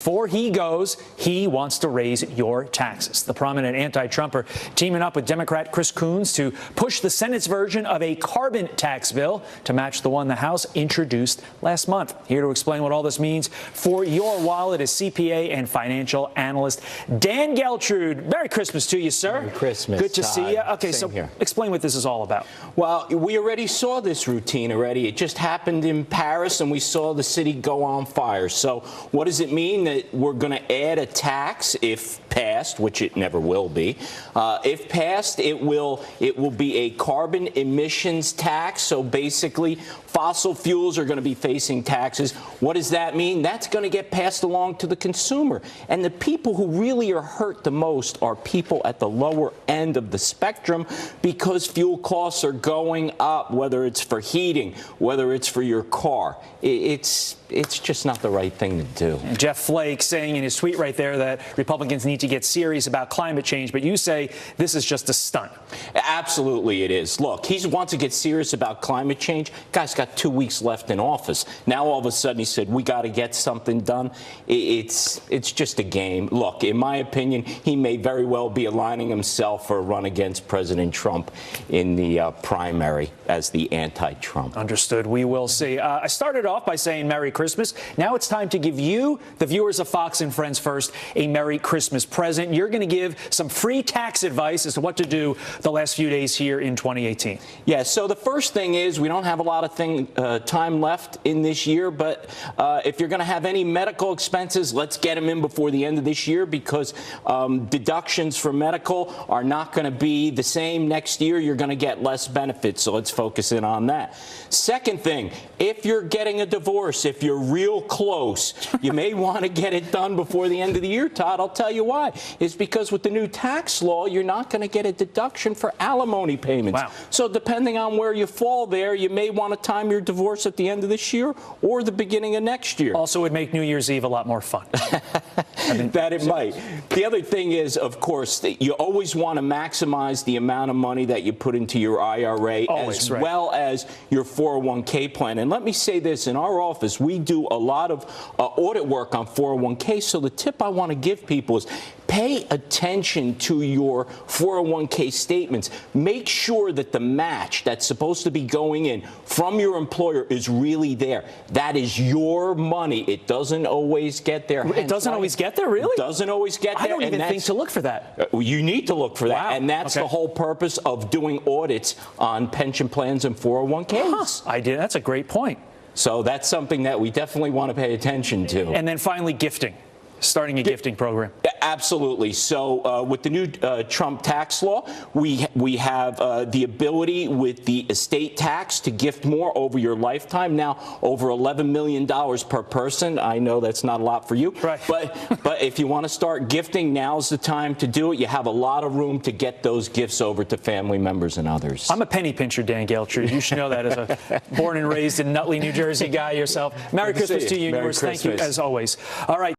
before he goes, he wants to raise your taxes. The prominent anti-Trumper teaming up with Democrat Chris Coons to push the Senate's version of a carbon tax bill to match the one the House introduced last month. Here to explain what all this means for your wallet is CPA and financial analyst Dan Geltrude. Merry Christmas to you, sir. Merry Christmas, Good to see you. Okay, Same so here. Explain what this is all about. Well, we already saw this routine already. It just happened in Paris, and we saw the city go on fire. So what does it mean? That we're going to add a tax if passed, which it never will be. If passed, it will be a carbon emissions tax. So basically, fossil fuels are going to be facing taxes. What does that mean? That's going to get passed along to the consumer. And the people who really are hurt the most are people at the lower end of the spectrum, because fuel costs are going up, whether it's for heating, whether it's for your car. It's just not the right thing to do. And Jeff Flake saying in his tweet right there that Republicans need to get serious about climate change, but you say this is just a stunt. Absolutely it is. Look, he wants to get serious about climate change. Guy's got 2 weeks left in office. Now all of a sudden he said, we got to get something done. It's just a game. Look, in my opinion, he may very well be aligning himself for a run against President Trump in the primary as the anti-Trump. Understood. We will see. I started off by saying Merry Christmas. Now it's time to give you, the viewers of Fox and Friends First, a Merry Christmas present. You're going to give some free tax advice as to what to do the last few days here in 2018. Yeah, so the first thing is we don't have a lot of time left in this year, but if you're going to have any medical expenses, let's get them in before the end of this year, because deductions for medical are not going to be the same next year. You're going to get less benefits, so let's focus in on that. Second thing, if you're getting a divorce, if you're real close, you may want to get it done before the end of the year, Todd. I'll tell you why. It's because with the new tax law, you're not going to get a deduction for alimony payments. Wow. So depending on where you fall there, you may want to time your divorce at the end of this year or the beginning of next year. Also would make New Year's Eve a lot more fun. That it might. The other thing is, of course, that you always want to maximize the amount of money that you put into your IRA, as well as your 401k plan. And let me say this, in our office, we do a lot of audit work on 401k. So the tip I want to give people is pay attention to your 401k statements. Make sure that the match that's supposed to be going in from your employer is really there. That is your money. It doesn't always get there. It doesn't always get there, really? It doesn't always get there. I don't even think to look for that. You need to look for that. Wow. And that's okay. the whole purpose of doing audits on pension plans and 401ks. Huh. That's a great point. So that's something that we definitely want to pay attention to. And then finally, gifting. Starting a gifting program. Absolutely. So with the new Trump tax law, we have the ability with the estate tax to gift more over your lifetime. Now, over $11 million per person. I know that's not a lot for you. Right. But if you want to start gifting, now's the time to do it. You have a lot of room to get those gifts over to family members and others. I'm a penny pincher, Dan Geltrude. You should know that as a born and raised in Nutley, New Jersey guy yourself. Merry Christmas to you and yours. Thank you, as always. All right.